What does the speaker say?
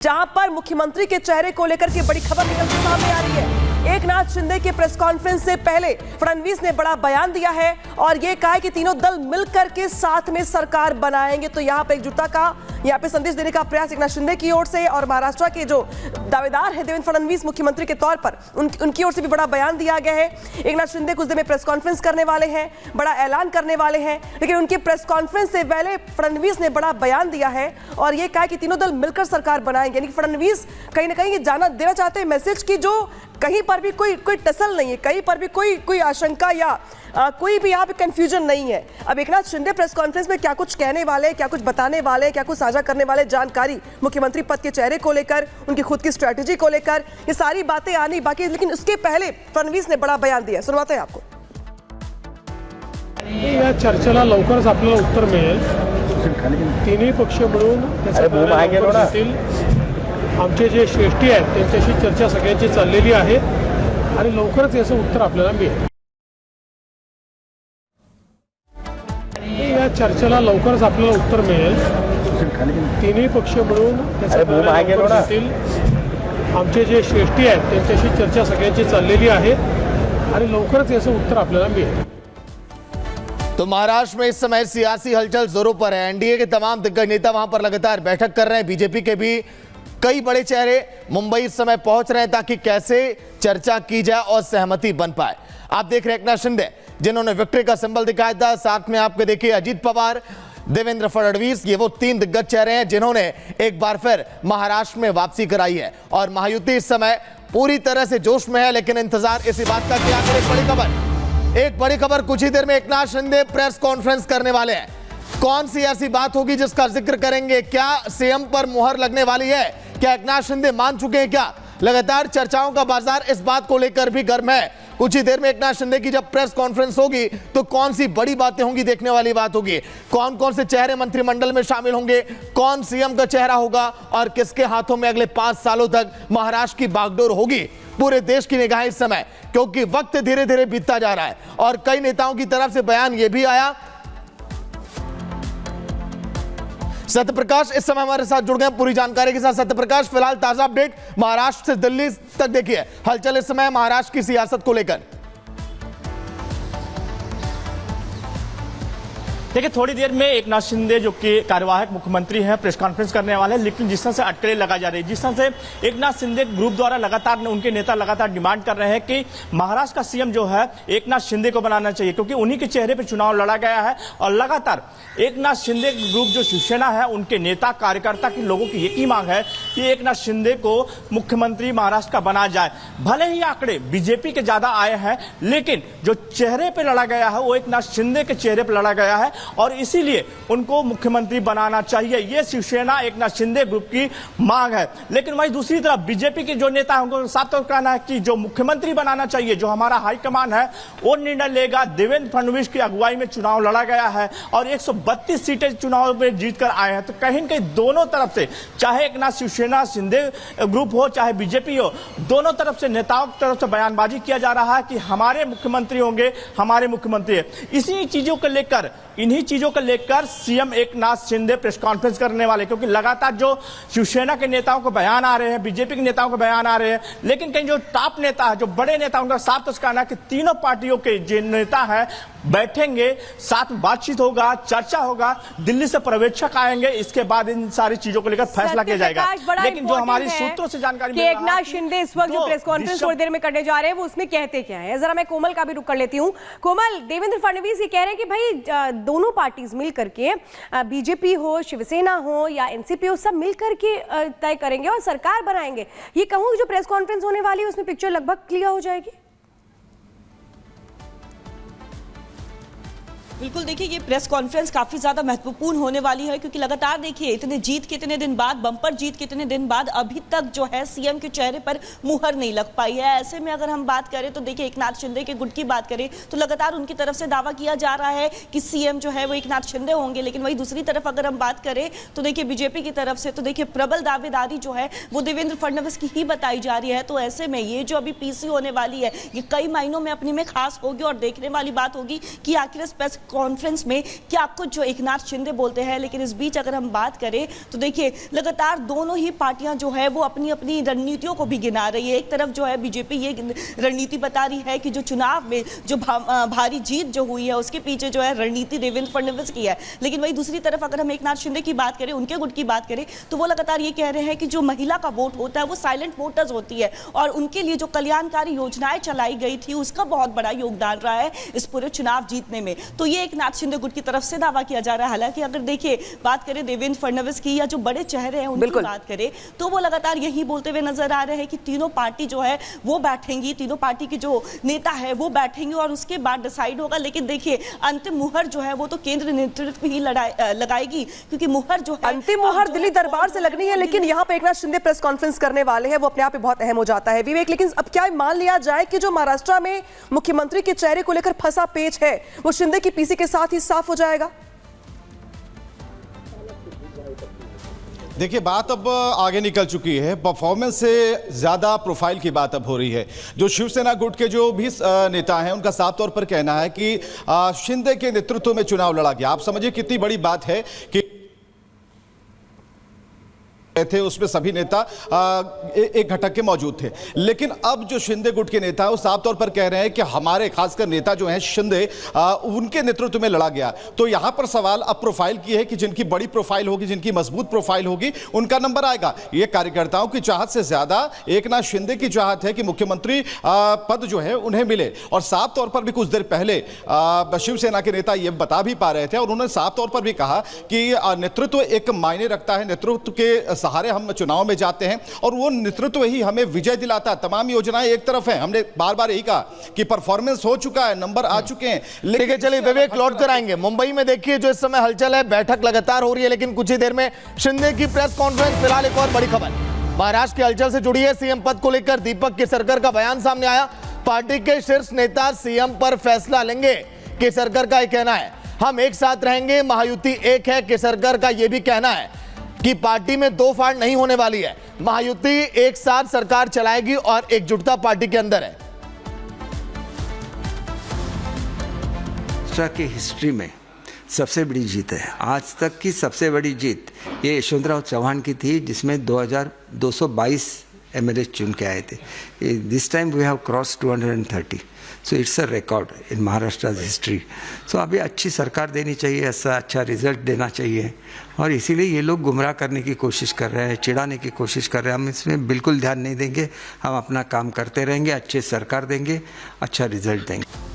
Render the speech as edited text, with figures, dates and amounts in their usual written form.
जहां पर मुख्यमंत्री के चेहरे को लेकर के बड़ी खबर निकल के सामने आ रही है। एकनाथ शिंदे के प्रेस कॉन्फ्रेंस से पहले फडणवीस ने बड़ा बयान दिया है और यह कहा है कि तीनों दल मिलकर के साथ में सरकार बनाएंगे। तो यहां पर एकजुटता का यहां पे संदेश देने का प्रयास एकनाथ शिंदे की ओर से और महाराष्ट्र के जो दावेदार हैं देवेंद्र फडणवीस मुख्यमंत्री के तौर पर उनकी ओर से भी बड़ा बयान दिया गया है। एकनाथ शिंदे कुछ देर में प्रेस कॉन्फ्रेंस करने वाले हैं, बड़ा ऐलान करने वाले हैं, लेकिन उनकी प्रेस कॉन्फ्रेंस से पहले फडणवीस ने बड़ा बयान दिया है और यह कहा कि तीनों दल मिलकर सरकार बनाएंगे। यानी फडणवीस कहीं ना कहीं ये जाना देना चाहते हैं मैसेज की जो कहीं पर भी कोई टसल नहीं है, कहीं पर भी कोई आशंका या कोई भी यहाँ पे कंफ्यूजन नहीं है। अब एकनाथ शिंदे प्रेस कॉन्फ्रेंस में क्या कुछ कहने वाले, क्या कुछ बताने वाले, क्या कुछ साझा करने वाले, जानकारी मुख्यमंत्री पद के चेहरे को लेकर, उनकी खुद की स्ट्रैटेजी को लेकर, ये सारी बातें आनी बाकी, लेकिन उसके पहले फडणवीस ने बड़ा बयान दिया, सुनवाते हैं आपको। या चर्चेला लवकरच आपल्याला उत्तर मिळेल। तिन्ही पक्ष मिळून आमचे जे श्रेष्ठी आहेत त्यांच्याशी चर्चा सगळ्यांची चाललेली आहे आणि लवकरच याचं उत्तर आपल्याला मिळेल। या चर्चेला लवकरच आपल्याला उत्तर मिळेल। तिन्ही पक्ष मिळून आमचे जे श्रेष्ठी आहेत त्यांच्याशी चर्चा सगळ्यांची चाललेली आहे आणि लवकरच याचं उत्तर आपल्याला मिळेल। तो महाराष्ट्र में इस समय सियासी हलचल जोरों पर है। एनडीए के तमाम दिग्गज नेता वहां पर लगातार बैठक कर रहे हैं। बीजेपी के भी कई बड़े चेहरे मुंबई इस समय पहुंच रहे हैं ताकि कैसे चर्चा की जाए और सहमति बन पाए। आप देख रहे हैं एकनाथ शिंदे जिन्होंने विक्ट्री का सिंबल दिखाया था, साथ में आपके देखिए अजीत पवार, देवेंद्र फडणवीस, ये वो तीन दिग्गज चेहरे हैं जिन्होंने एक बार फिर महाराष्ट्र में वापसी कराई है और महायुति इस समय पूरी तरह से जोश में है। लेकिन इंतजार इसी बात का क्या करें। एक बड़ी खबर कुछ ही देर में एकनाथ शिंदे प्रेस कॉन्फ्रेंस करने वाले हैं। कौन सी ऐसी बात होगी जिसका जिक्र करेंगे? क्या सीएम पर मुहर लगने वाली है? क्या एकनाथ शिंदे मान चुके हैं? क्या लगातार चर्चाओं का बाजार इस बात को लेकर भी गर्म है। कुछ ही देर में एकनाथ शिंदे की जब प्रेस कॉन्फ्रेंस होगी तो कौन सी बड़ी बातें होंगी, देखने वाली बात होगी। कौन कौन से चेहरे मंत्रिमंडल में शामिल होंगे, कौन सीएम का चेहरा होगा और किसके हाथों में अगले 5 सालों तक महाराष्ट्र की बागडोर होगी। पूरे देश की निगाहें इस समय, क्योंकि वक्त धीरे धीरे बीतता जा रहा है और कई नेताओं की तरफ से बयान यह भी आया। सत्यप्रकाश इस समय हमारे साथ जुड़ गए पूरी जानकारी के साथ। सत्यप्रकाश, फिलहाल ताजा अपडेट महाराष्ट्र से दिल्ली तक देखिए हलचल इस समय महाराष्ट्र की सियासत को लेकर। देखिए, थोड़ी देर में एकनाथ शिंदे जो कि कार्यवाहक मुख्यमंत्री हैं प्रेस कॉन्फ्रेंस करने वाले हैं, लेकिन जिस तरह से अटकलें लगाई जा रही है, जिस तरह से एकनाथ शिंदे ग्रुप द्वारा लगातार उनके नेता लगातार डिमांड कर रहे हैं कि महाराष्ट्र का सीएम जो है एकनाथ शिंदे को बनाना चाहिए, क्योंकि उन्हीं के चेहरे पर चुनाव लड़ा गया है। और लगातार एकनाथ शिंदे ग्रुप जो शिवसेना है, उनके नेता कार्यकर्ता की लोगों की एक ही मांग है कि एकनाथ शिंदे को मुख्यमंत्री महाराष्ट्र का बनाया जाए। भले ही आंकड़े बीजेपी के ज्यादा आए हैं, लेकिन जो चेहरे पर लड़ा गया है वो एकनाथ शिंदे के चेहरे पर लड़ा गया है और इसीलिए उनको मुख्यमंत्री बनाना चाहिए। ये शिवसेना एकनाथ शिंदे ग्रुप की मांग है। लेकिन वहीं दूसरी तरफ बीजेपी के जो नेता हैं उनको साफ तौर कहना है कि जो मुख्यमंत्री बनाना चाहिए, जो हमारा हाईकमान है वो निर्णय लेगा। देवेंद्र फडणवीस की अगुवाई में चुनाव लड़ा गया है और 132 सीटें चुनाव में जीतकर आए हैं। तो कहीं न कहीं दोनों तरफ से, चाहे एकनाथ शिवसेना शिंदे ग्रुप हो चाहे बीजेपी हो, दोनों तरफ से नेताओं की तरफ से बयानबाजी किया जा रहा है कि हमारे मुख्यमंत्री होंगे, हमारे मुख्यमंत्री है। इसी चीजों को लेकर, इन्हीं चीजों को लेकर CM Eknath Shinde press conference करने वाले, क्योंकि लगातार जो शिवसेना के नेताओं को बयान आ रहे हैं, बीजेपी के नेताओं को बयान आ रहे हैं, लेकिन कहीं जो टॉप नेता है, जो बड़े नेता, उनका साफ तो कहना है कि तीनों पार्टियों के जो नेता हैं बैठेंगे, साथ में बातचीत होगा, चर्चा होगा, दिल्ली से पर्यवेक्षक आएंगे, इसके बाद इन सारी चीजों को लेकर फैसला किया जाएगा। लेकिन जो हमारी सूत्रों से जानकारी मिल रहा है कि एकनाथ शिंदे इस वक्त जो प्रेस कॉन्फ्रेंस थोड़ी देर में करने जा रहे हैं वो उसमें कहते क्या है, जरा मैं कोमल का भी रुख कर लेती हूँ। कोमल, देवेंद्र फडणवीस ये कह रहे हैं कि भाई दोनों पार्टीज मिल करके, बीजेपी हो, शिवसेना हो या एनसीपी हो, सब मिल करके तय करेंगे और सरकार बनाएंगे। ये कहूँ जो प्रेस कॉन्फ्रेंस होने वाली है उसमें पिक्चर लगभग क्लियर हो जाएगी। बिल्कुल, देखिए ये प्रेस कॉन्फ्रेंस काफी ज्यादा महत्वपूर्ण होने वाली है, क्योंकि लगातार देखिए इतने जीत के इतने दिन बाद, बम्पर जीत के इतने दिन बाद अभी तक जो है सीएम के चेहरे पर मुहर नहीं लग पाई है। ऐसे में अगर हम बात करें तो देखिए एकनाथ शिंदे के गुट की बात करें तो लगातार उनकी तरफ से दावा किया जा रहा है कि सीएम जो है वो एकनाथ शिंदे होंगे, लेकिन वही दूसरी तरफ अगर हम बात करें तो देखिए बीजेपी की तरफ से तो देखिए प्रबल दावेदारी जो है वो देवेंद्र फडणवीस की ही बताई जा रही है। तो ऐसे में ये जो अभी पीसी होने वाली है ये कई महीनों में अपने में खास होगी और देखने वाली बात होगी कि आखिर इस कॉन्फ्रेंस में क्या कुछ जो एकनाथ शिंदे बोलते हैं। लेकिन इस बीच अगर हम बात करें तो देखिए लगातार दोनों ही पार्टियां जो है वो अपनी अपनी रणनीतियों को भी गिना रही है। एक तरफ जो है बीजेपी ये रणनीति बता रही है कि जो चुनाव में जो भारी जीत जो हुई है उसके पीछे जो है रणनीति देवेंद्र फडणवीस की है। लेकिन वही दूसरी तरफ अगर हम एकनाथ शिंदे की बात करें, उनके गुट की बात करें, तो वो लगातार ये कह रहे हैं कि जो महिला का वोट होता है वो साइलेंट वोटर्स होती है और उनके लिए जो कल्याणकारी योजनाएं चलाई गई थी उसका बहुत बड़ा योगदान रहा है इस पूरे चुनाव जीतने में। तो ये एकनाथ शिंदे गुट की तरफ से दावा किया जा रहा है। हालांकि अगर देखिए बात करें देवेंद्र फडणवीस की या जो बड़े चेहरे हैं उनकी बात करें तो वो लगातार यही बोलते हुए नजर आ रहे हैं कि तीनों पार्टी जो है वो बैठेंगी, तीनों पार्टी के जो नेता है वो बैठेंगे और उसके बाद डिसाइड होगा। लेकिन देखिए अंतिम मुहर जो है वो तो केंद्र नेतृत्व ही लगाएगी, क्योंकि मुहर जो है अंतिम मुहर दिल्ली दरबार से लगनी है। लेकिन यहाँ पे एकनाथ शिंदे प्रेस कॉन्फ्रेंस करने वाले हैं, वो अपने आप में बहुत अहम हो जाता है विवेक। लेकिन अब क्या मान लिया जाए कि जो महाराष्ट्र में मुख्यमंत्री के चेहरे को लेकर फंसा पेच है वो शिंदे की पीसी के साथ ही साफ हो जाएगा? देखिए बात अब आगे निकल चुकी है, परफॉर्मेंस से ज़्यादा प्रोफाइल की बात अब हो रही है। जो शिवसेना गुट के जो भी नेता हैं उनका साफ तौर पर कहना है कि शिंदे के नेतृत्व में चुनाव लड़ा गया। आप समझिए कितनी बड़ी बात है कि थे उसमें सभी नेता एक घटक के मौजूद थे। लेकिन अब जो शिंदे गुट के नेता है वो साफ तौर पर कह रहे हैं कि हमारे खासकर नेता जो हैं शिंदे उनके नेतृत्व में लड़ा गया। तो यहां पर सवाल अब प्रोफाइल की है कि जिनकी बड़ी प्रोफाइल होगी, जिनकी मजबूत प्रोफाइल होगी, उनका नंबर आएगा। ये कार्यकर्ताओं की चाहत से ज्यादा एकनाथ शिंदे की चाहत है कि मुख्यमंत्री पद जो है उन्हें मिले। और साफ तौर पर भी कुछ देर पहले शिवसेना के नेता ये बता भी पा रहे थे और उन्होंने साफ तौर पर भी कहा कि नेतृत्व एक मायने रखता है, नेतृत्व के सहारे हम चुनाव में जाते हैं और वो नेतृत्व ही हमें विजय दिलाता है। तमाम योजनाएं एक तरफ हैं, हमने बार बार यही कहा कि परफॉर्मेंस हो चुका है, नंबर आ चुके हैं। लेकिन चलिए विवेक लौट कर आएंगे। मुंबई में देखिए जो इस समय हलचल है, बैठक लगातार हो रही है, लेकिन कुछ ही देर में शिंदे की प्रेस कॉन्फ्रेंस। फिलहाल एक और बड़ी खबर महाराष्ट्र की हलचल से जुड़ी है। सीएम पद को लेकर दीपक केसरकर का बयान सामने आया। पार्टी के शीर्ष नेता सीएम पर फैसला लेंगे, केसरकर का यह कहना है। हम एक साथ रहेंगे, महायुति एक है। केसरकर का यह भी कहना है कि पार्टी में दो फाड़ नहीं होने वाली है, महायुति एक साथ सरकार चलाएगी और एकजुटता पार्टी के अंदर है। महाराष्ट्र की हिस्ट्री में सबसे बड़ी जीत है, आज तक की सबसे बड़ी जीत ये यशवंतराव चौहान की थी, जिसमें 2222 एमएलए चुन के आए थे। This time we have cross 230, so it's a record in Maharashtra history. सो अभी अच्छी सरकार देनी चाहिए, ऐसा अच्छा रिजल्ट देना चाहिए और इसीलिए ये लोग गुमराह करने की कोशिश कर रहे हैं, चिढ़ाने की कोशिश कर रहे हैं। हम इसमें बिल्कुल ध्यान नहीं देंगे, हम अपना काम करते रहेंगे, अच्छी सरकार देंगे, अच्छा रिजल्ट देंगे।